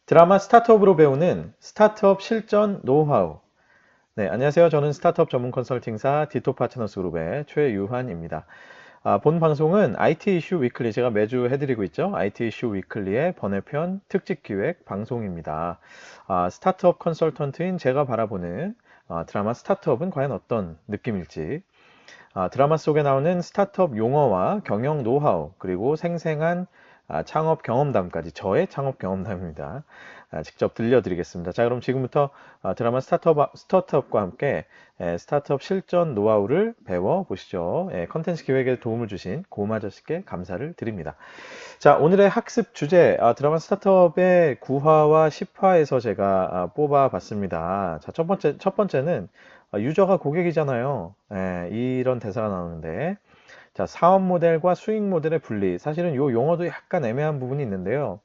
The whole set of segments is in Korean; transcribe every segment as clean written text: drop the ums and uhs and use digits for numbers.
드라마 스타트업으로 배우는 스타트업 실전 노하우. 네, 안녕하세요. 저는 스타트업 전문 컨설팅사 디토 파트너스 그룹의 최유환입니다. 본 방송은 IT 이슈 위클리, 제가 매주 해드리고 있죠. IT 이슈 위클리의 번외편 특집 기획 방송입니다. 스타트업 컨설턴트인 제가 바라보는 드라마 스타트업은 과연 어떤 느낌일지, 드라마 속에 나오는 스타트업 용어와 경영 노하우, 그리고 생생한 창업 경험담까지 저의 창업 경험담입니다. 직접 들려드리겠습니다. 자, 그럼 지금부터 드라마 스타트업과 함께 스타트업 실전 노하우를 배워보시죠. 컨텐츠 기획에 도움을 주신 고마저씨께 감사를 드립니다. 자, 오늘의 학습 주제, 드라마 스타트업의 9화와 10화에서 제가 뽑아봤습니다. 자, 첫 번째는 유저가 고객이잖아요. 이런 대사가 나오는데, 자, 사업 모델과 수익 모델의 분리. 사실은 이 용어도 약간 애매한 부분이 있는데요.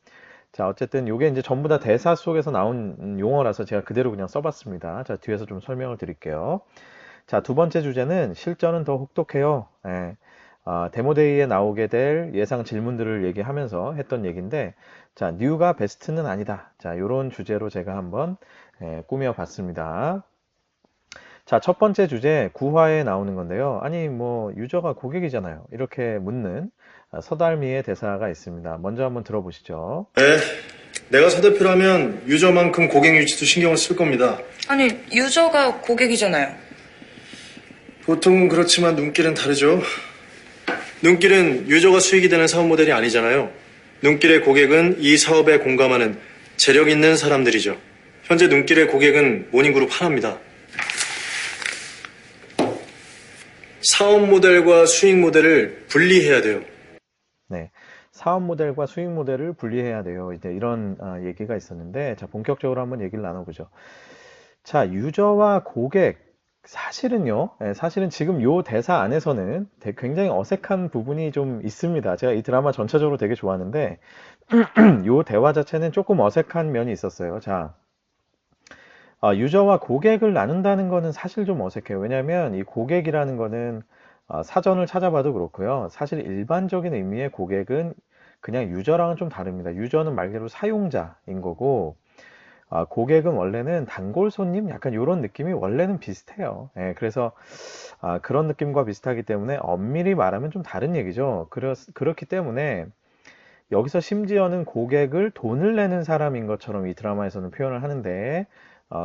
자, 어쨌든 이게 이제 전부 다 대사 속에서 나온 용어라서 제가 그대로 그냥 써봤습니다. 자, 뒤에서 좀 설명을 드릴게요. 자, 두 번째 주제는 실전은 더 혹독해요. 데모데이에 나오게 될 예상 질문들을 얘기하면서 했던 얘기인데, 자, 뉴가 베스트는 아니다. 자, 이런 주제로 제가 한번 꾸며봤습니다. 자, 첫 번째 주제 9화에 나오는 건데요. 아니, 뭐, 유저가 고객이잖아요. 이렇게 묻는 서달미의 대사가 있습니다. 먼저 한번 들어보시죠. 네, 내가 서 대표라면 유저만큼 고객 유지도 신경을 쓸 겁니다. 아니, 유저가 고객이잖아요. 보통은 그렇지만 눈길은 다르죠. 눈길은 유저가 수익이 되는 사업 모델이 아니잖아요. 눈길의 고객은 이 사업에 공감하는 재력 있는 사람들이죠. 현재 눈길의 고객은 모닝그룹 하나입니다. 사업 모델과 수익 모델을 분리해야 돼요. 네. 사업 모델과 수익 모델을 분리해야 돼요. 이제 이런 얘기가 있었는데, 자, 본격적으로 한번 얘기를 나눠보죠. 자, 유저와 고객. 사실은 지금 요 대사 안에서는 굉장히 어색한 부분이 좀 있습니다. 제가 이 드라마 전체적으로 되게 좋아하는데, 요 대화 자체는 조금 어색한 면이 있었어요. 자, 유저와 고객을 나눈다는 거는 사실 좀 어색해요. 왜냐하면 이 고객이라는 거는 사전을 찾아봐도 그렇고요. 사실 일반적인 의미의 고객은 그냥 유저랑은 좀 다릅니다. 유저는 말 그대로 사용자인 거고, 고객은 원래는 단골 손님 약간 이런 느낌이 원래는 비슷해요. 그래서 그런 느낌과 비슷하기 때문에 엄밀히 말하면 좀 다른 얘기죠. 그렇기 때문에 여기서 심지어는 고객을 돈을 내는 사람인 것처럼 이 드라마에서는 표현을 하는데,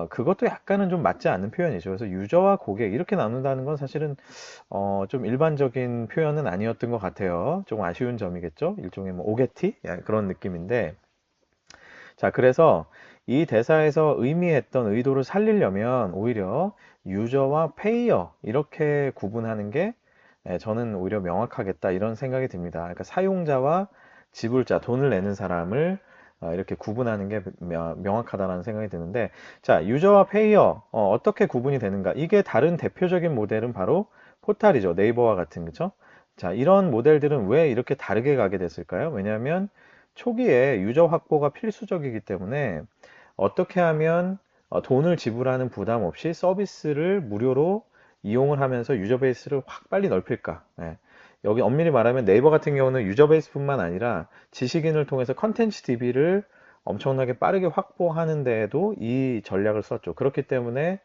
그것도 약간은 좀 맞지 않는 표현이죠. 그래서 유저와 고객 이렇게 나눈다는 건 사실은 좀 일반적인 표현은 아니었던 것 같아요. 좀 아쉬운 점이겠죠. 일종의 뭐 오게티 그런 느낌인데, 자, 그래서 이 대사에서 의미했던 의도를 살리려면 오히려 유저와 페이어 이렇게 구분하는 게 저는 오히려 명확하겠다 이런 생각이 듭니다. 그러니까 사용자와 지불자, 돈을 내는 사람을 이렇게 구분하는 게 명확하다는 생각이 드는데, 자, 유저와 페이어 어떻게 구분이 되는가? 이게 다른 대표적인 모델은 바로 포탈이죠. 네이버와 같은, 그죠? 자, 이런 모델들은 왜 이렇게 다르게 가게 됐을까요? 왜냐하면 초기에 유저 확보가 필수적이기 때문에 어떻게 하면 돈을 지불하는 부담 없이 서비스를 무료로 이용을 하면서 유저 베이스를 확 빨리 넓힐까? 여기 엄밀히 말하면 네이버 같은 경우는 유저 베이스뿐만 아니라 지식인을 통해서 컨텐츠 DB를 엄청나게 빠르게 확보하는 데에도 이 전략을 썼죠. 그렇기 때문에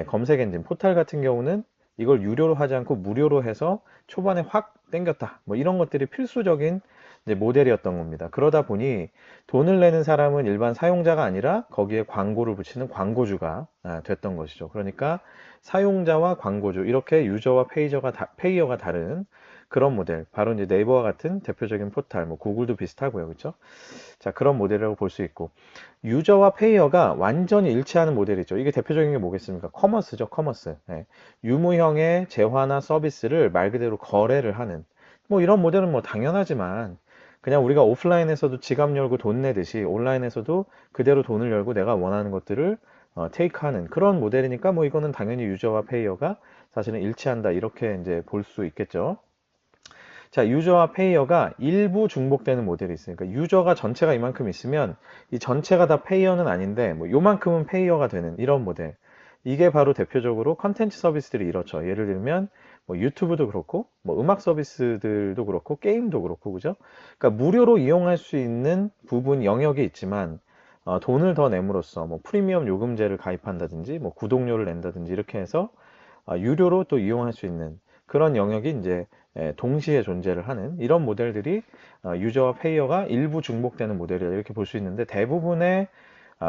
검색 엔진 포탈 같은 경우는 이걸 유료로 하지 않고 무료로 해서 초반에 확 땡겼다. 뭐 이런 것들이 필수적인 이제 모델이었던 겁니다. 그러다 보니 돈을 내는 사람은 일반 사용자가 아니라 거기에 광고를 붙이는 광고주가 됐던 것이죠. 그러니까 사용자와 광고주 이렇게 유저와 페이어가 다른 그런 모델, 바로 이제 네이버와 같은 대표적인 포탈, 뭐 구글도 비슷하고요, 그렇죠? 자, 그런 모델이라고 볼 수 있고, 유저와 페이어가 완전히 일치하는 모델이죠. 이게 대표적인 게 뭐겠습니까? 커머스죠, 커머스. 유무형의 재화나 서비스를 말 그대로 거래를 하는, 뭐 이런 모델은 뭐 당연하지만, 그냥 우리가 오프라인에서도 지갑 열고 돈 내듯이 온라인에서도 그대로 돈을 열고 내가 원하는 것들을 테이크하는 그런 모델이니까 뭐 이거는 당연히 유저와 페이어가 사실은 일치한다 이렇게 이제 볼 수 있겠죠. 자, 유저와 페이어가 일부 중복되는 모델이 있으니까 유저가 전체가 이만큼 있으면 이 전체가 다 페이어는 아닌데 뭐 요만큼은 페이어가 되는 이런 모델. 이게 바로 대표적으로 컨텐츠 서비스들이 이렇죠. 예를 들면 뭐 유튜브도 그렇고 뭐 음악 서비스들도 그렇고 게임도 그렇고 그죠? 그러니까 무료로 이용할 수 있는 부분 영역이 있지만 돈을 더 내므로써 뭐 프리미엄 요금제를 가입한다든지 뭐 구독료를 낸다든지 이렇게 해서 유료로 또 이용할 수 있는 그런 영역이 이제 동시에 존재를 하는 이런 모델들이 유저와 페이어가 일부 중복되는 모델이다 이렇게 볼 수 있는데 대부분의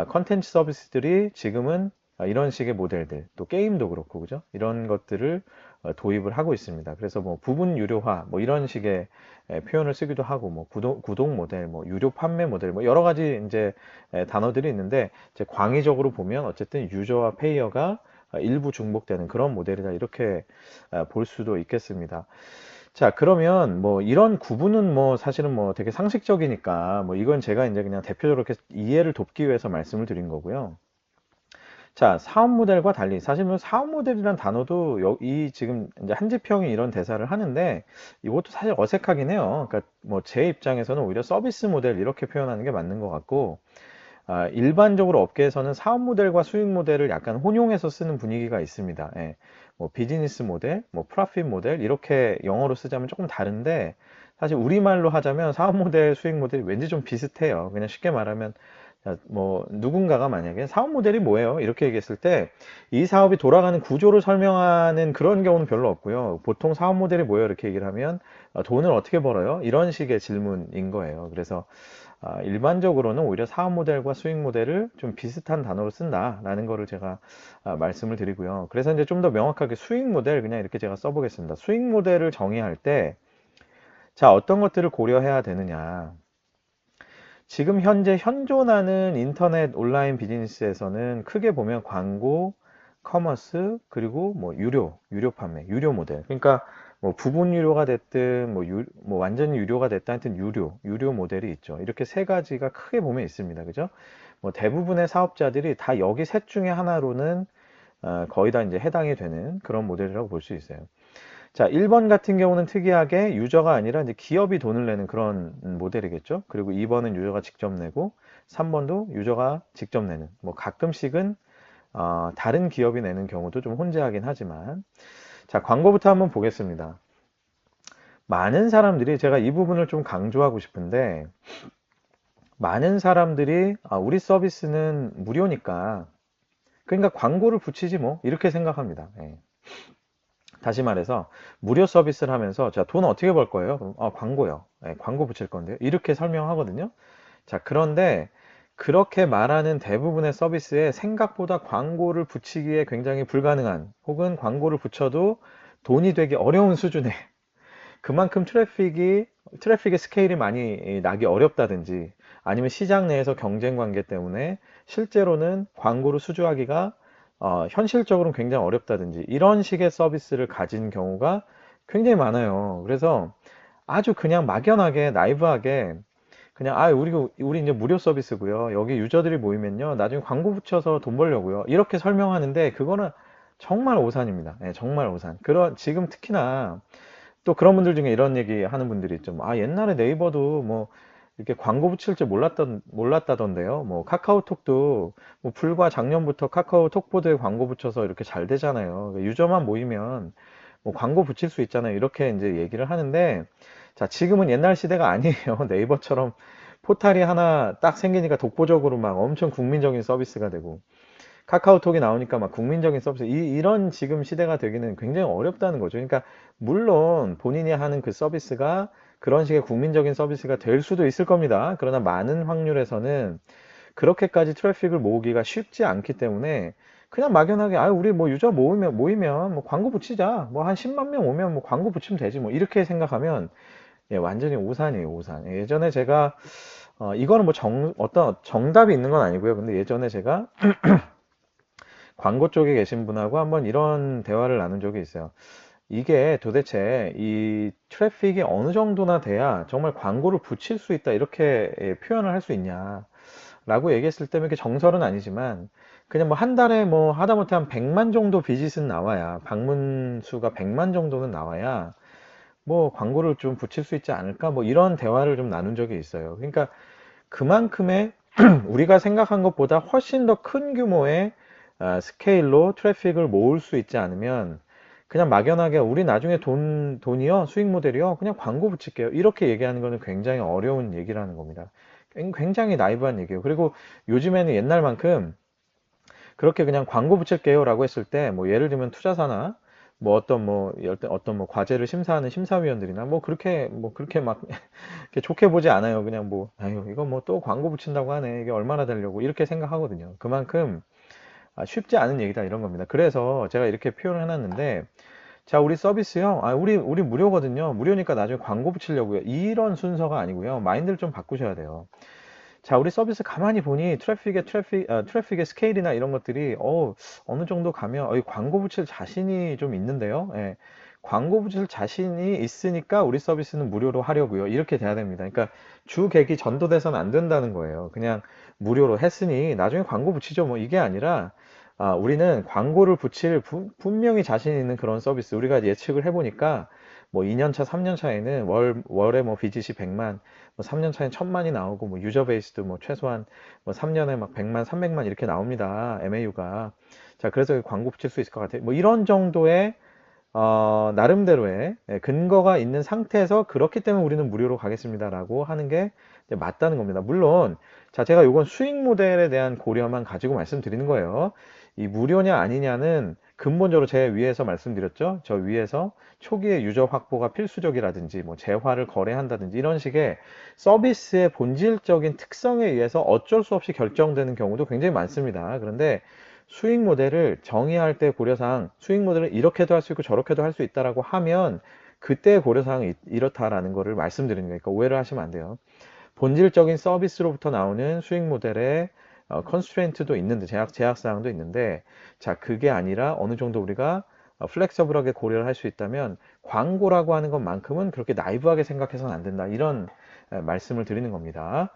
컨텐츠 서비스들이 지금은 이런 식의 모델들 또 게임도 그렇고 그죠? 이런 것들을 도입을 하고 있습니다. 그래서 뭐 부분 유료화 뭐 이런 식의 표현을 쓰기도 하고 뭐 구독 모델 뭐 유료 판매 모델 뭐 여러 가지 이제 단어들이 있는데 이제 광의적으로 보면 어쨌든 유저와 페이어가 일부 중복되는 그런 모델이다 이렇게 볼 수도 있겠습니다. 자, 그러면 뭐 이런 구분은 뭐 사실은 뭐 되게 상식적이니까 뭐 이건 제가 이제 그냥 대표적으로 이렇게 이해를 돕기 위해서 말씀을 드린 거고요. 자, 사업 모델과 달리 사실 뭐 사업 모델이란 단어도 이 지금 이제 한지평이 이런 대사를 하는데 이것도 사실 어색하긴 해요. 그러니까 뭐 제 입장에서는 오히려 서비스 모델 이렇게 표현하는 게 맞는 것 같고 일반적으로 업계에서는 사업 모델과 수익 모델을 약간 혼용해서 쓰는 분위기가 있습니다. 예. 뭐 비즈니스 모델, 뭐 프로핏 모델 이렇게 영어로 쓰자면 조금 다른데 사실 우리말로 하자면 사업 모델, 수익 모델이 왠지 좀 비슷해요. 그냥 쉽게 말하면 뭐 누군가가 만약에 사업 모델이 뭐예요? 이렇게 얘기했을 때 이 사업이 돌아가는 구조를 설명하는 그런 경우는 별로 없고요. 보통 사업 모델이 뭐예요? 이렇게 얘기를 하면 돈을 어떻게 벌어요? 이런 식의 질문인 거예요. 그래서 일반적으로는 오히려 사업 모델과 수익 모델을 좀 비슷한 단어로 쓴다라는 거를 제가 말씀을 드리고요. 그래서 이제 좀 더 명확하게 수익 모델 그냥 이렇게 제가 써보겠습니다. 수익 모델을 정의할 때 자, 어떤 것들을 고려해야 되느냐. 지금 현재 현존하는 인터넷 온라인 비즈니스에서는 크게 보면 광고, 커머스, 그리고 뭐 유료 판매, 유료 모델. 그러니까 뭐 부분 유료가 됐든 뭐 완전히 유료가 됐든 하여튼 유료 모델이 있죠. 이렇게 세 가지가 크게 보면 있습니다. 그죠? 뭐 대부분의 사업자들이 다 여기 셋 중에 하나로는 거의 다 이제 해당이 되는 그런 모델이라고 볼 수 있어요. 자, 1번 같은 경우는 특이하게 유저가 아니라 이제 기업이 돈을 내는 그런 모델이겠죠. 그리고 2번은 유저가 직접 내고 3번도 유저가 직접 내는 뭐 가끔씩은 다른 기업이 내는 경우도 좀 혼재하긴 하지만 자, 광고부터 한번 보겠습니다. 많은 사람들이 제가 이 부분을 좀 강조하고 싶은데 많은 사람들이 우리 서비스는 무료니까 그러니까 광고를 붙이지 뭐 이렇게 생각합니다. 예. 다시 말해서 무료 서비스를 하면서 자, 돈 어떻게 벌 거예요? 그럼 광고요. 네, 광고 붙일 건데요. 이렇게 설명하거든요. 자, 그런데 그렇게 말하는 대부분의 서비스에 생각보다 광고를 붙이기에 굉장히 불가능한 혹은 광고를 붙여도 돈이 되기 어려운 수준의 그만큼 트래픽의 스케일이 많이 나기 어렵다든지 아니면 시장 내에서 경쟁 관계 때문에 실제로는 광고를 수주하기가 현실적으로는 굉장히 어렵다든지 이런 식의 서비스를 가진 경우가 굉장히 많아요. 그래서 아주 그냥 막연하게 나이브하게 그냥 우리 이제 무료 서비스고요. 여기 유저들이 모이면요. 나중에 광고 붙여서 돈 벌려고요. 이렇게 설명하는데 그거는 정말 오산입니다. 네, 정말 오산. 지금 특히나 또 그런 분들 중에 이런 얘기 하는 분들이 있죠. 옛날에 네이버도 뭐 이렇게 광고 붙일 줄 몰랐다던데요. 뭐 카카오톡도 뭐 불과 작년부터 카카오톡보드에 광고 붙여서 이렇게 잘 되잖아요. 유저만 모이면 뭐 광고 붙일 수 있잖아요. 이렇게 이제 얘기를 하는데 자, 지금은 옛날 시대가 아니에요. 네이버처럼 포탈이 하나 딱 생기니까 독보적으로 막 엄청 국민적인 서비스가 되고 카카오톡이 나오니까 막 국민적인 서비스 이런 지금 시대가 되기는 굉장히 어렵다는 거죠. 그러니까 물론 본인이 하는 그 서비스가 그런 식의 국민적인 서비스가 될 수도 있을 겁니다. 그러나 많은 확률에서는 그렇게까지 트래픽을 모으기가 쉽지 않기 때문에 그냥 막연하게 우리 뭐 유저 모이면 뭐 광고 붙이자. 뭐 한 10만 명 오면 뭐 광고 붙이면 되지. 뭐 이렇게 생각하면 완전히 오산이에요, 오산. 예전에 제가 이거는 뭐 어떤 정답이 있는 건 아니고요. 근데 예전에 제가 광고 쪽에 계신 분하고 한번 이런 대화를 나눈 적이 있어요. 이게 도대체 이 트래픽이 어느 정도나 돼야 정말 광고를 붙일 수 있다 이렇게 표현을 할 수 있냐 라고 얘기했을 때 이렇게 정설은 아니지만 그냥 뭐 한 달에 뭐 하다못해 한 100만 정도 비짓은 나와야 방문 수가 100만 정도는 나와야 뭐 광고를 좀 붙일 수 있지 않을까 뭐 이런 대화를 좀 나눈 적이 있어요. 그러니까 그만큼의 우리가 생각한 것보다 훨씬 더 큰 규모의 스케일로 트래픽을 모을 수 있지 않으면 그냥 막연하게 우리 나중에 돈이요 수익 모델이요 그냥 광고 붙일게요 이렇게 얘기하는 거는 굉장히 어려운 얘기라는 겁니다. 굉장히 나이브한 얘기예요. 그리고 요즘에는 옛날만큼 그렇게 그냥 광고 붙일게요라고 했을 때 뭐 예를 들면 투자사나 뭐 어떤 뭐 과제를 심사하는 심사위원들이나 뭐 그렇게 막 이렇게 좋게 보지 않아요. 그냥 뭐 아유 이거 뭐 또 광고 붙인다고 하네. 이게 얼마나 되려고 이렇게 생각하거든요. 그만큼 쉽지 않은 얘기다 이런 겁니다. 그래서 제가 이렇게 표현을 해놨는데 자 우리 서비스요. 우리 무료거든요. 무료니까 나중에 광고 붙이려고요. 이런 순서가 아니고요. 마인드를 좀 바꾸셔야 돼요. 자, 우리 서비스 가만히 보니 트래픽의 스케일이나 이런 것들이 어느 정도 가면 이 광고 붙일 자신이 좀 있는데요. 예. 광고 붙일 자신이 있으니까 우리 서비스는 무료로 하려고요. 이렇게 돼야 됩니다. 그러니까 주객이 전도돼서는 안 된다는 거예요. 그냥 무료로 했으니 나중에 광고 붙이죠. 뭐 이게 아니라 우리는 광고를 붙일 분명히 자신 있는 그런 서비스 우리가 예측을 해보니까 뭐 2년 차, 3년 차에는 월에 뭐 비짓이 100만, 뭐 3년 차엔 1000만이 나오고 뭐 유저 베이스도 뭐 최소한 뭐 3년에 막 100만, 300만 이렇게 나옵니다. MAU가. 자, 그래서 광고 붙일 수 있을 것 같아요. 뭐 이런 정도의 나름대로의 근거가 있는 상태에서 그렇기 때문에 우리는 무료로 가겠습니다라고 하는 게 이제 맞다는 겁니다. 물론 자, 제가 이건 수익 모델에 대한 고려만 가지고 말씀드리는 거예요. 이 무료냐 아니냐는 근본적으로 제 위에서 말씀드렸죠. 저 위에서 초기에 유저 확보가 필수적이라든지 뭐 재화를 거래한다든지 이런 식의 서비스의 본질적인 특성에 의해서 어쩔 수 없이 결정되는 경우도 굉장히 많습니다. 그런데 수익 모델을 정의할 때 고려사항 수익 모델을 이렇게도 할 수 있고 저렇게도 할 수 있다라고 하면 그때 고려사항이 이렇다라는 거를 말씀드리는 거니까 오해를 하시면 안 돼요. 본질적인 서비스로부터 나오는 수익 모델의 컨스트레인트도 있는데 제약사항도 있는데 자 그게 아니라 어느 정도 우리가 플렉서블하게 고려를 할 수 있다면 광고라고 하는 것만큼은 그렇게 나이브하게 생각해서는 안 된다 이런 말씀을 드리는 겁니다.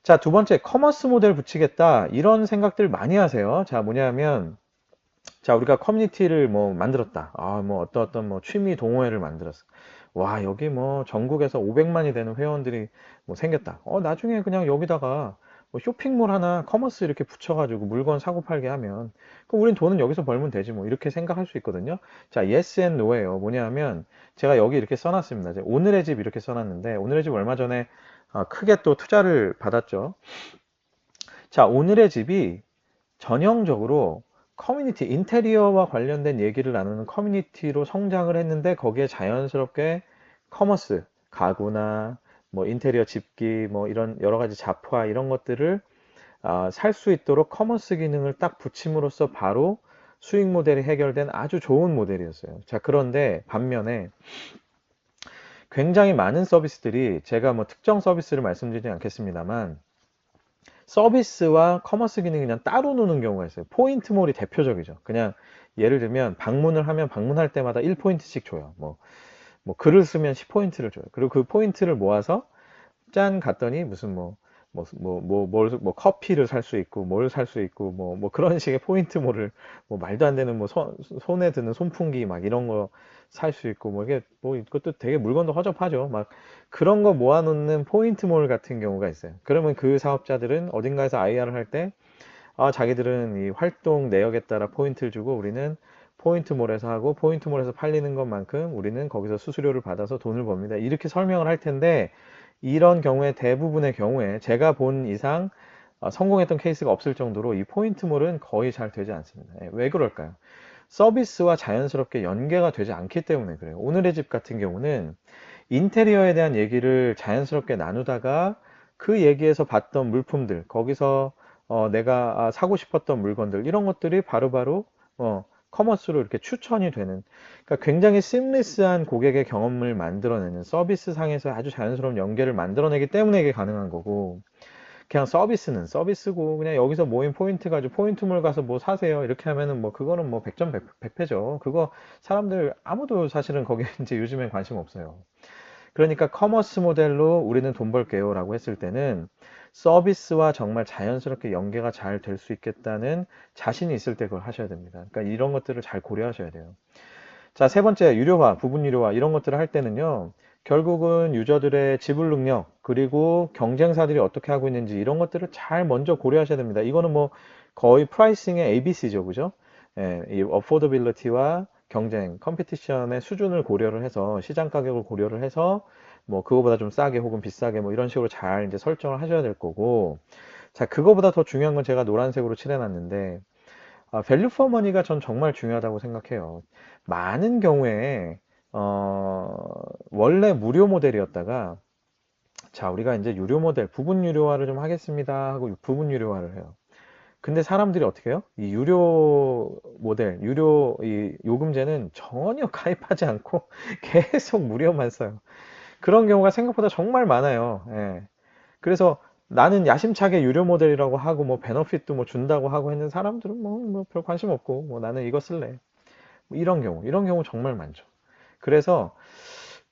자, 두 번째, 커머스 모델 붙이겠다. 이런 생각들 많이 하세요. 자, 뭐냐면, 자, 우리가 커뮤니티를 뭐 만들었다. 뭐 어떤 뭐 취미 동호회를 만들었어. 와, 여기 뭐 전국에서 500만이 되는 회원들이 뭐 생겼다. 나중에 그냥 여기다가 뭐 쇼핑몰 하나 커머스 이렇게 붙여가지고 물건 사고 팔게 하면, 그럼 우린 돈은 여기서 벌면 되지 뭐. 이렇게 생각할 수 있거든요. 자, yes and no예요. 뭐냐면, 제가 여기 이렇게 써놨습니다. 이제 오늘의 집 이렇게 써놨는데, 오늘의 집 얼마 전에 크게 또 투자를 받았죠. 자, 오늘의 집이 전형적으로 커뮤니티, 인테리어와 관련된 얘기를 나누는 커뮤니티로 성장을 했는데 거기에 자연스럽게 커머스, 가구나 뭐 인테리어 집기, 뭐 이런 여러 가지 잡화 이런 것들을 살 수 있도록 커머스 기능을 딱 붙임으로써 바로 수익 모델이 해결된 아주 좋은 모델이었어요. 자, 그런데 반면에 굉장히 많은 서비스들이 제가 뭐 특정 서비스를 말씀드리지 않겠습니다만 서비스와 커머스 기능이 그냥 따로 노는 경우가 있어요. 포인트몰이 대표적이죠. 그냥 예를 들면 방문을 하면 방문할 때마다 1포인트씩 줘요. 뭐 글을 쓰면 10포인트를 줘요. 그리고 그 포인트를 모아서 짠 갔더니 무슨 커피를 살 수 있고, 뭘 살 수 있고, 뭐 그런 식의 포인트몰을, 뭐 말도 안 되는 손에 드는 손풍기 막 이런 거 살 수 있고, 이것도 되게 물건도 허접하죠. 막 그런 거 모아놓는 포인트몰 같은 경우가 있어요. 그러면 그 사업자들은 어딘가에서 IR을 할 때, 자기들은 이 활동 내역에 따라 포인트를 주고 우리는 포인트몰에서 하고 포인트몰에서 팔리는 것만큼 우리는 거기서 수수료를 받아서 돈을 법니다. 이렇게 설명을 할 텐데 이런 경우에 대부분의 경우에 제가 본 이상 성공했던 케이스가 없을 정도로 이 포인트몰은 거의 잘 되지 않습니다. 왜 그럴까요? 서비스와 자연스럽게 연계가 되지 않기 때문에 그래요. 오늘의 집 같은 경우는 인테리어에 대한 얘기를 자연스럽게 나누다가 그 얘기에서 봤던 물품들, 거기서 내가 사고 싶었던 물건들, 이런 것들이 바로바로 커머스로 이렇게 추천이 되는, 그러니까 굉장히 심리스한 고객의 경험을 만들어내는 서비스 상에서 아주 자연스러운 연계를 만들어내기 때문에 이게 가능한 거고, 그냥 서비스는 서비스고 그냥 여기서 모인 포인트 가지고 포인트몰 가서 뭐 사세요 이렇게 하면은 뭐 그거는 뭐 100점 100패죠. 그거 사람들 아무도 사실은 거기에 이제 요즘엔 관심 없어요. 그러니까 커머스 모델로 우리는 돈 벌게요 라고 했을 때는 서비스와 정말 자연스럽게 연계가 잘 될 수 있겠다는 자신이 있을 때 그걸 하셔야 됩니다. 그러니까 이런 것들을 잘 고려하셔야 돼요. 자, 세 번째, 유료화, 부분 유료화 이런 것들을 할 때는요. 결국은 유저들의 지불 능력 그리고 경쟁사들이 어떻게 하고 있는지 이런 것들을 잘 먼저 고려하셔야 됩니다. 이거는 뭐 거의 프라이싱의 ABC죠. 그죠? 이 어포더빌리티와 경쟁, 컴피티션의 수준을 고려를 해서 시장 가격을 고려를 해서 뭐 그거보다 좀 싸게 혹은 비싸게 뭐 이런 식으로 잘 이제 설정을 하셔야 될 거고. 자, 그거보다 더 중요한 건 제가 노란색으로 칠해놨는데, 밸류 포 머니가 전 정말 중요하다고 생각해요. 많은 경우에 어, 원래 무료 모델이었다가, 자, 우리가 이제 유료 모델 부분 유료화를 좀 하겠습니다 하고 부분 유료화를 해요. 근데 사람들이 어떻게 해요? 이 유료 모델, 유료 이 요금제는 전혀 가입하지 않고 계속 무료만 써요. 그런 경우가 생각보다 정말 많아요. 예. 그래서 나는 야심차게 유료 모델이라고 하고 뭐 베너핏도 뭐 준다고 하고 했는 사람들은 뭐 별 관심 없고 뭐 나는 이거 쓸래. 뭐 이런 경우 정말 많죠. 그래서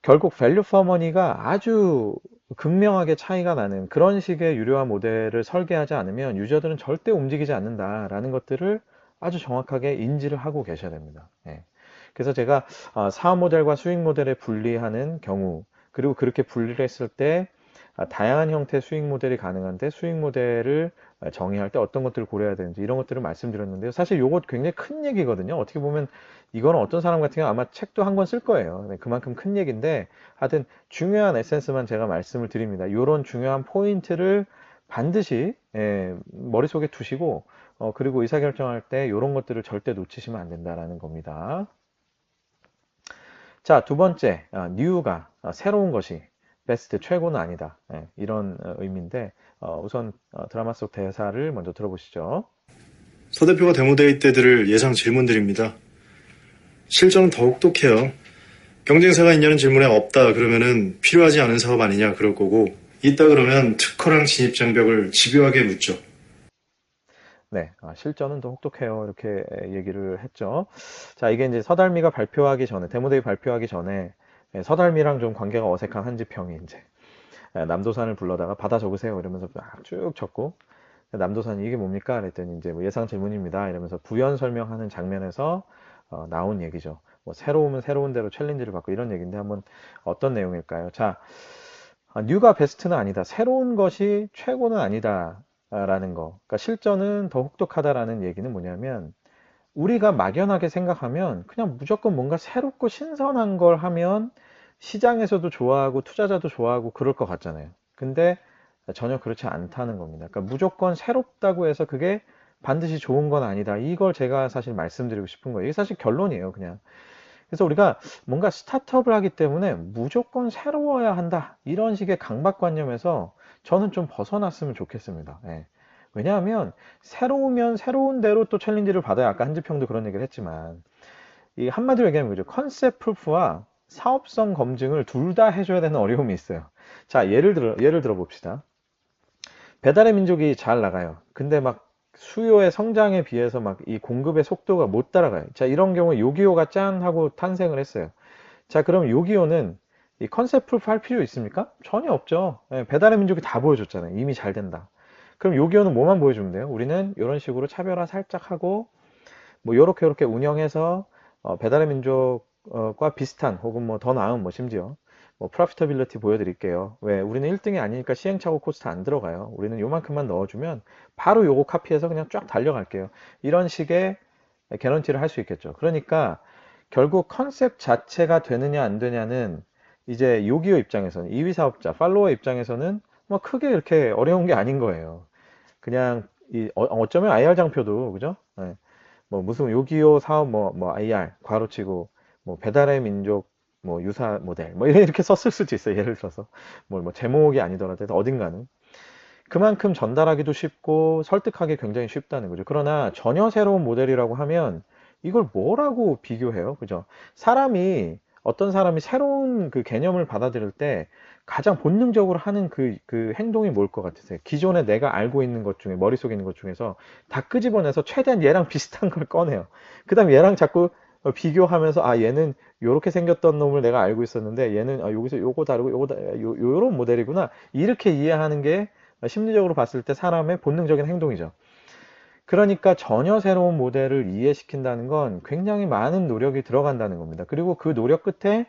결국 밸류 포 머니가 아주 극명하게 차이가 나는 그런 식의 유료화 모델을 설계하지 않으면 유저들은 절대 움직이지 않는다라는 것들을 아주 정확하게 인지를 하고 계셔야 됩니다. 예. 그래서 제가 사업 모델과 수익 모델을 분리하는 경우, 그리고 그렇게 분리를 했을 때 다양한 형태의 수익 모델이 가능한데 수익 모델을 정의할 때 어떤 것들을 고려해야 되는지 이런 것들을 말씀드렸는데요. 사실 이거 굉장히 큰 얘기거든요. 어떻게 보면 이거는 어떤 사람 같은 경우 아마 책도 한 권 쓸 거예요. 네, 그만큼 큰 얘기인데 하여튼 중요한 에센스만 제가 말씀을 드립니다. 이런 중요한 포인트를 반드시 머릿속에 두시고 그리고 의사결정할 때 이런 것들을 절대 놓치시면 안 된다라는 겁니다. 자, 두 번째, new가 새로운 것이 베스트, 최고는 아니다. 이런 의미인데 우선 드라마 속 대사를 먼저 들어보시죠. 서 대표가 데모데이 때 들을 예상 질문들입니다. 실정은 더욱 똑해요. 경쟁사가 있냐는 질문에 없다 그러면은 필요하지 않은 사업 아니냐 그럴 거고, 있다 그러면 특허랑 진입 장벽을 집요하게 묻죠. 네, 실전은 더 혹독해요. 이렇게 얘기를 했죠. 자, 이게 이제 서달미가 발표하기 전에, 데모데이 발표하기 전에 서달미랑 좀 관계가 어색한 한지평이 이제 남도산을 불러다가 받아 적으세요 이러면서 막 쭉 적고, 남도산이 이게 뭡니까? 그랬더니 이제 뭐 예상 질문입니다 이러면서 부연 설명하는 장면에서 나온 얘기죠. 뭐 새로우면 새로운 대로 챌린지를 받고 이런 얘기인데 한번 어떤 내용일까요? 자, 뉴가 베스트는 아니다. 새로운 것이 최고는 아니다. 라는 거. 그러니까 실전은 더 혹독하다라는 얘기는 뭐냐면 우리가 막연하게 생각하면 그냥 무조건 뭔가 새롭고 신선한 걸 하면 시장에서도 좋아하고 투자자도 좋아하고 그럴 것 같잖아요. 근데 전혀 그렇지 않다는 겁니다. 그러니까 무조건 새롭다고 해서 그게 반드시 좋은 건 아니다. 이걸 제가 사실 말씀드리고 싶은 거예요. 이게 사실 결론이에요, 그냥. 그래서 우리가 뭔가 스타트업을 하기 때문에 무조건 새로워야 한다. 이런 식의 강박관념에서 저는 좀 벗어났으면 좋겠습니다. 예. 왜냐하면 새로우면 새로운 대로 또 챌린지를 받아요. 아까 한지평도 그런 얘기를 했지만 이 한마디로 얘기하면 그죠. 컨셉 프루프와 사업성 검증을 둘 다 해줘야 되는 어려움이 있어요. 자, 예를 들어 봅시다. 배달의 민족이 잘 나가요. 근데 막 수요의 성장에 비해서 막 이 공급의 속도가 못 따라가요. 자, 이런 경우에 요기요가 짠 하고 탄생을 했어요. 자, 그럼 요기요는 이 컨셉 프루프 할 필요 있습니까? 전혀 없죠. 배달의 민족이 다 보여줬잖아요. 이미 잘 된다. 그럼 요기요는 뭐만 보여주면 돼요? 우리는 이런 식으로 차별화 살짝 하고 뭐 요렇게 운영해서 배달의 민족과 비슷한 혹은 뭐 더 나은 뭐 심지어 뭐 프로피터빌리티 보여드릴게요. 왜? 우리는 1등이 아니니까 시행착오 코스트 안 들어가요. 우리는 요만큼만 넣어주면 바로 요거 카피해서 그냥 쫙 달려갈게요. 이런 식의 개런티를 할 수 있겠죠. 그러니까 결국 컨셉 자체가 되느냐 안 되냐는 이제 요기요 입장에서는 2위 사업자, 팔로워 입장에서는 뭐 크게 이렇게 어려운 게 아닌 거예요. 그냥 어쩌면 IR 장표도 그죠? 네. 뭐 무슨 요기요 사업 뭐 IR 괄호치고 뭐 배달의 민족 뭐 유사 모델 뭐 이렇게 썼을 수도 있어요. 예를 들어서 뭐 제목이 아니더라도 어딘가는 그만큼 전달하기도 쉽고 설득하기 굉장히 쉽다는 거죠. 그러나 전혀 새로운 모델이라고 하면 이걸 뭐라고 비교해요? 그죠? 어떤 사람이 새로운 그 개념을 받아들일 때 가장 본능적으로 하는 그 행동이 뭘 것 같으세요? 기존에 내가 알고 있는 것 중에, 머릿속에 있는 것 중에서 다 끄집어내서 최대한 얘랑 비슷한 걸 꺼내요. 그 다음 얘랑 자꾸 비교하면서, 얘는 요렇게 생겼던 놈을 내가 알고 있었는데, 얘는 여기서 요거 다르고, 요런 모델이구나. 이렇게 이해하는 게 심리적으로 봤을 때 사람의 본능적인 행동이죠. 그러니까 전혀 새로운 모델을 이해시킨다는 건 굉장히 많은 노력이 들어간다는 겁니다. 그리고 그 노력 끝에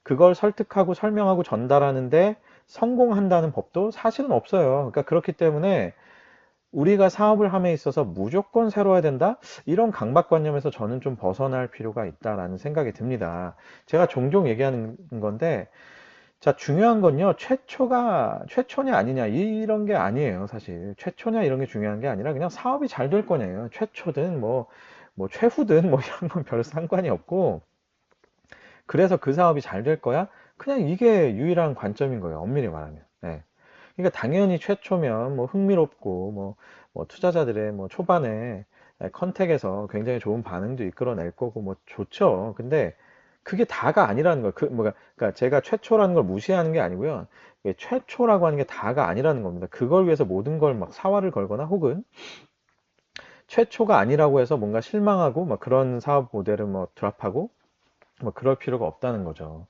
그걸 설득하고 설명하고 전달하는데 성공한다는 법도 사실은 없어요. 그러니까 그렇기 때문에 우리가 사업을 함에 있어서 무조건 새로워야 된다? 이런 강박관념에서 저는 좀 벗어날 필요가 있다라는 생각이 듭니다. 제가 종종 얘기하는 건데 자, 중요한 건요, 최초냐 아니냐, 이런 게 아니에요, 사실. 최초냐 이런 게 중요한 게 아니라 그냥 사업이 잘 될 거냐예요. 최초든 뭐 최후든 뭐 이런 건 별 상관이 없고, 그래서 그 사업이 잘 될 거야? 그냥 이게 유일한 관점인 거예요, 엄밀히 말하면. 예. 그러니까 당연히 최초면 뭐 흥미롭고, 뭐 투자자들의 뭐 초반에 컨택에서 굉장히 좋은 반응도 이끌어낼 거고, 뭐 좋죠. 근데 그게 다가 아니라는 거예요. 그러니까 제가 최초라는 걸 무시하는 게 아니고요. 이게 최초라고 하는 게 다가 아니라는 겁니다. 그걸 위해서 모든 걸 막 사활을 걸거나 혹은 최초가 아니라고 해서 뭔가 실망하고 막 그런 사업 모델을 뭐 드랍하고 뭐 그럴 필요가 없다는 거죠.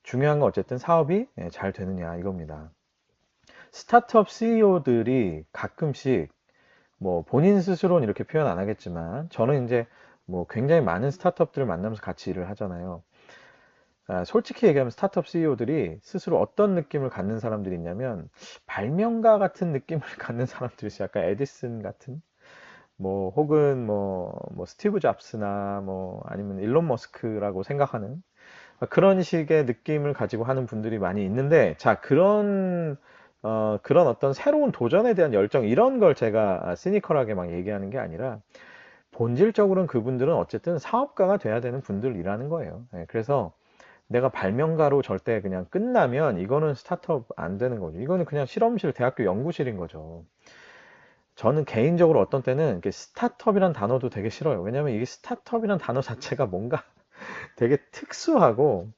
중요한 건 어쨌든 사업이 잘 되느냐 이겁니다. 스타트업 CEO들이 가끔씩 뭐 본인 스스로는 이렇게 표현 안 하겠지만 저는 이제 뭐 굉장히 많은 스타트업들을 만나면서 같이 일을 하잖아요. 솔직히 얘기하면 스타트업 CEO들이 스스로 어떤 느낌을 갖는 사람들이 있냐면 발명가 같은 느낌을 갖는 사람들이 있어요. 약간 에디슨 같은 뭐 혹은 뭐 스티브 잡스나 뭐 아니면 일론 머스크라고 생각하는 그런 식의 느낌을 가지고 하는 분들이 많이 있는데, 자, 그런 어떤 새로운 도전에 대한 열정, 이런 걸 제가 시니컬하게 막 얘기하는 게 아니라, 본질적으로는 그분들은 어쨌든 사업가가 돼야 되는 분들이라는 거예요. 예, 그래서 내가 발명가로 절대 그냥 끝나면 이거는 스타트업 안 되는 거죠. 이거는 그냥 실험실, 대학교 연구실인 거죠. 저는 개인적으로 어떤 때는 이렇게 스타트업이란 단어도 되게 싫어요. 왜냐면 이게 스타트업이란 단어 자체가 뭔가 되게 특수하고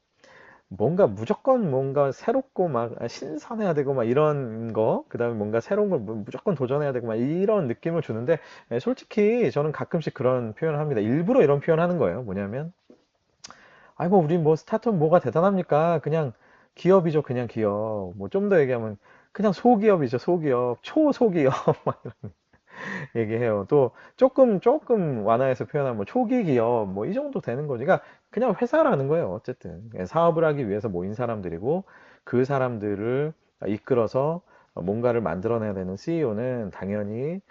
뭔가 무조건 뭔가 새롭고 막 신선해야 되고 막 이런 거, 그다음에 뭔가 새로운 걸 무조건 도전해야 되고 막 이런 느낌을 주는데, 솔직히 저는 가끔씩 그런 표현을 합니다. 일부러 이런 표현하는 거예요. 뭐냐면 아이 뭐 우리 뭐 스타트업 뭐가 대단합니까? 그냥 기업이죠, 그냥 기업. 뭐 좀 더 얘기하면 그냥 소기업이죠, 소기업, 초소기업 막 이런 얘기해요. 또 조금 완화해서 표현하면 뭐 초기 기업 뭐 이 정도 되는 거지. 그러니까 그냥 회사라는 거예요. 어쨌든 사업을 하기 위해서 모인 사람들이고 그 사람들을 이끌어서 뭔가를 만들어내야 되는 CEO는 당연히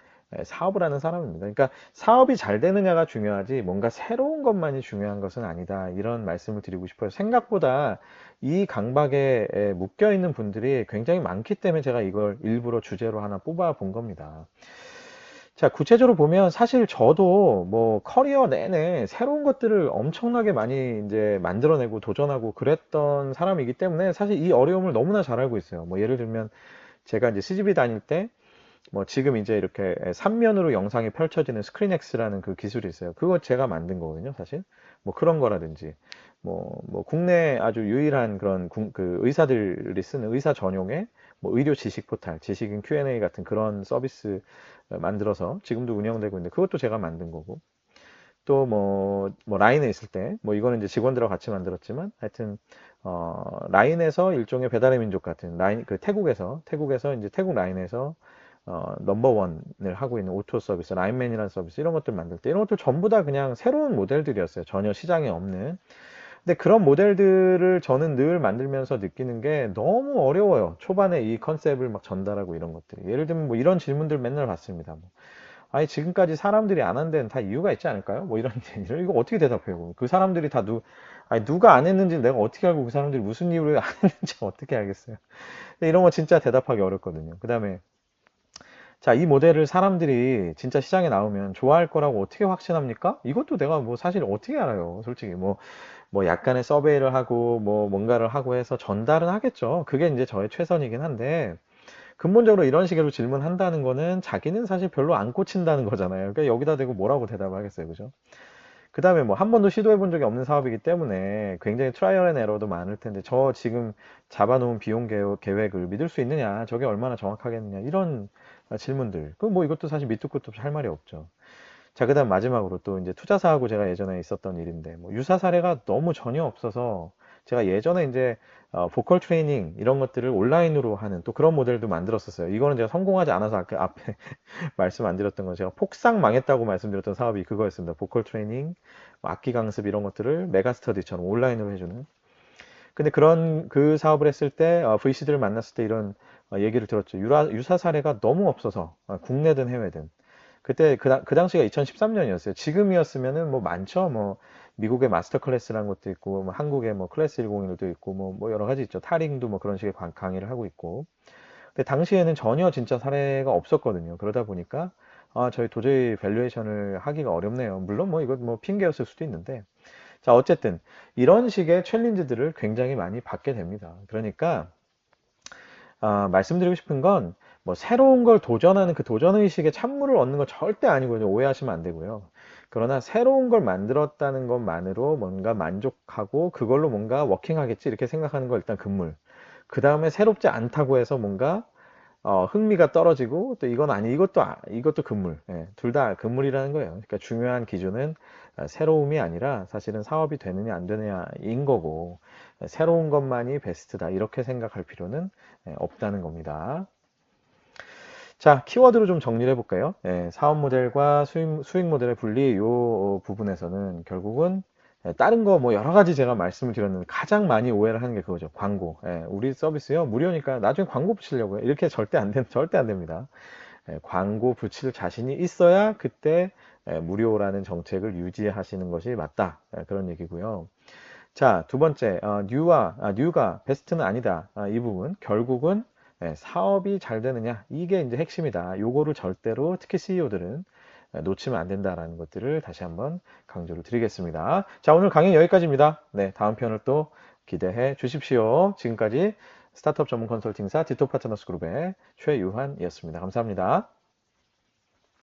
사업을 하는 사람입니다. 그러니까 사업이 잘 되느냐가 중요하지 뭔가 새로운 것만이 중요한 것은 아니다. 이런 말씀을 드리고 싶어요. 생각보다 이 강박에 묶여 있는 분들이 굉장히 많기 때문에 제가 이걸 일부러 주제로 하나 뽑아 본 겁니다. 자, 구체적으로 보면 사실 저도 뭐 커리어 내내 새로운 것들을 엄청나게 많이 이제 만들어내고 도전하고 그랬던 사람이기 때문에 사실 이 어려움을 너무나 잘 알고 있어요. 뭐 예를 들면 제가 이제 CGV 다닐 때 뭐 지금 이제 이렇게 3면으로 영상이 펼쳐지는 스크린X라는 그 기술이 있어요. 그거 제가 만든 거거든요, 사실. 뭐 그런 거라든지 뭐 국내 아주 유일한 그런 그 의사들이 쓰는 의사 전용의 뭐 의료 지식 포탈, 지식인 Q&A 같은 그런 서비스 만들어서 지금도 운영되고 있는데 그것도 제가 만든 거고 또 뭐 라인에 있을 때 뭐 이거는 이제 직원들하고 같이 만들었지만 하여튼 라인에서 일종의 배달의 민족 같은 라인 그 태국에서 이제 태국 라인에서 넘버원을 하고 있는 오토 서비스, 라인맨이라는 서비스 이런 것들 만들 때 이런 것들 전부 다 그냥 새로운 모델들이었어요. 전혀 시장에 없는. 근데 그런 모델들을 저는 늘 만들면서 느끼는 게 너무 어려워요. 초반에 이 컨셉을 막 전달하고 이런 것들이. 예를 들면 뭐 이런 질문들 맨날 받습니다. 뭐, 아니 지금까지 사람들이 안 한 데는 다 이유가 있지 않을까요? 뭐 이런 이거 어떻게 대답해요? 그 사람들이 다 아니 누가 안 했는지 내가 어떻게 알고 그 사람들이 무슨 이유로 안 했는지 어떻게 알겠어요? 근데 이런 거 진짜 대답하기 어렵거든요. 그다음에 자, 이 모델을 사람들이 진짜 시장에 나오면 좋아할 거라고 어떻게 확신합니까? 이것도 내가 뭐 사실 어떻게 알아요? 솔직히 뭐 약간의 서베이를 하고 뭐 뭔가를 하고 해서 전달은 하겠죠. 그게 이제 저의 최선이긴 한데 근본적으로 이런 식으로 질문한다는 거는 자기는 사실 별로 안 꽂힌다는 거잖아요. 그러니까 여기다 대고 뭐라고 대답을 하겠어요. 그죠? 그 다음에 뭐 한 번도 시도해 본 적이 없는 사업이기 때문에 굉장히 트라이얼 앤 에러도 많을 텐데 저 지금 잡아놓은 비용 계획을 믿을 수 있느냐? 저게 얼마나 정확하겠느냐? 이런 질문들. 그 뭐 이것도 사실 밑도 끝도 없이 할 말이 없죠. 자, 그다음 마지막으로 또 이제 투자사하고 제가 예전에 있었던 일인데 뭐 유사 사례가 너무 전혀 없어서 제가 예전에 이제 보컬 트레이닝 이런 것들을 온라인으로 하는 또 그런 모델도 만들었었어요. 이거는 제가 성공하지 않아서 아까 앞에 말씀 안 드렸던 건 제가 폭삭 망했다고 말씀드렸던 사업이 그거였습니다. 보컬 트레이닝, 뭐 악기 강습 이런 것들을 메가 스터디처럼 온라인으로 해주는. 근데 그런 그 사업을 했을 때 VC들을 만났을 때 이런 얘기를 들었죠. 유사 사례가 너무 없어서 국내든 해외든 그때 그 당시가 2013년이었어요. 지금이었으면은 뭐 많죠. 뭐 미국의 마스터 클래스라는 것도 있고, 뭐 한국의 뭐 클래스 101도 있고, 뭐 여러 가지 있죠. 타링도 뭐 그런 식의 강의를 하고 있고. 근데 당시에는 전혀 진짜 사례가 없었거든요. 그러다 보니까 저희 도저히 밸류에이션을 하기가 어렵네요. 물론 뭐 이거 뭐 핑계였을 수도 있는데. 자, 어쨌든 이런 식의 챌린지들을 굉장히 많이 받게 됩니다. 그러니까 말씀드리고 싶은 건 뭐 새로운 걸 도전하는 그 도전 의식에 찬물을 얻는 건 절대 아니거든요. 오해하시면 안 되고요. 그러나 새로운 걸 만들었다는 것만으로 뭔가 만족하고 그걸로 뭔가 워킹하겠지 이렇게 생각하는 거 일단 금물. 그 다음에 새롭지 않다고 해서 뭔가 흥미가 떨어지고 또 이건 아니 이것도 금물. 예, 둘 다 금물이라는 거예요. 그러니까 중요한 기준은 새로움이 아니라 사실은 사업이 되느냐 안 되느냐인 거고 새로운 것만이 베스트다 이렇게 생각할 필요는 없다는 겁니다. 자, 키워드로 좀 정리를 해볼까요? 사업 모델과 수익 모델의 분리 요 부분에서는 결국은 다른 거 뭐 여러 가지 제가 말씀을 드렸는데 가장 많이 오해를 하는 게 그거죠. 광고. 우리 서비스요 무료니까 나중에 광고 붙이려고요. 이렇게 절대 안 됩니다. 광고 붙일 자신이 있어야 그때 무료라는 정책을 유지하시는 것이 맞다. 그런 얘기고요. 자, 두 번째, 뉴가 베스트는 아니다. 이 부분 결국은 사업이 잘 되느냐 이게 이제 핵심이다. 요거를 절대로 특히 CEO들은 놓치면 안 된다라는 것들을 다시 한번 강조를 드리겠습니다. 자, 오늘 강의 여기까지입니다. 네, 다음 편을 또 기대해 주십시오. 지금까지 스타트업 전문 컨설팅사 디토파트너스 그룹의 최유한이었습니다. 감사합니다.